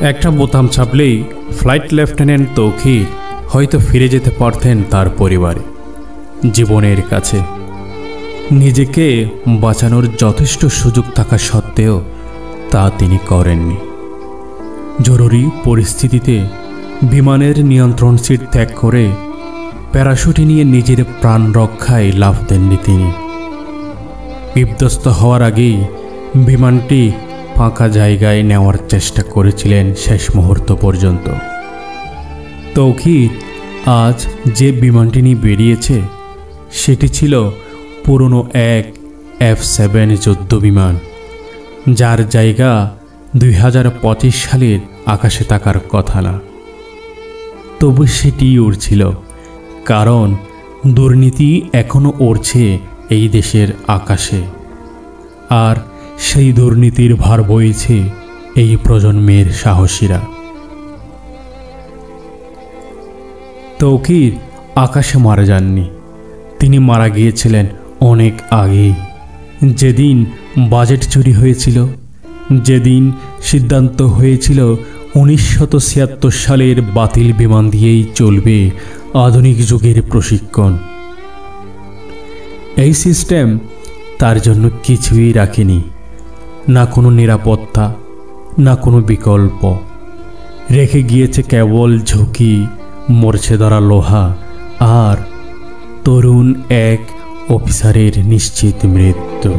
একটা বোতাম চাপলেই flight lieutenant Tauqir হয়তো ফিরে যেতে পারতেন তার পরিবারে, জীবনের কাছে। নিজেকে বাঁচানোর যথেষ্ট সুযোগ থাকা সত্ত্বেও তা তিনি করেননি। জরুরি পরিস্থিতিতে বিমানের নিয়ন্ত্রণ সিট ত্যাগ করে প্যারাশুটে নিয়ে নিজের প্রাণ রক্ষায় লাফ দেননি তিনি। বিধ্বস্ত হওয়ার আগেই বিমানটি ফাঁকা জায়গায় নেওয়ার চেষ্টা করেছিলেন শেষ মুহূর্ত পর্যন্ত। তৌকির আজ যে বিমানটি নিয়ে বেরিয়েছে সেটি ছিল পুরনো এক F-7 যুদ্ধ বিমান, যার জায়গা 2025 সালের আকাশে থাকার কথা না। তবু সেটি উড়ছিল, কারণ দুর্নীতি এখনও উড়ছে এই দেশের আকাশে, আর সেই দুর্নীতির ভার বইছে এই প্রজন্মের সাহসীরা। তৌকির আকাশে মারা যাননি, তিনি মারা গিয়েছিলেন অনেক আগেই। যেদিন বাজেট চুরি হয়েছিল, যেদিন সিদ্ধান্ত হয়েছিল 1976 সালের বাতিল বিমান দিয়েই চলবে আধুনিক যুগের প্রশিক্ষণ, এই সিস্টেম তার জন্য কিছুই রাখেনি, না কোনো নিরাপত্তা, না কোনো বিকল্প। রেখে গিয়েছে কেবল ঝুঁকি, মরছে ধরা লোহা আর তরুণ এক অফিসারের নিশ্চিত মৃত্যু।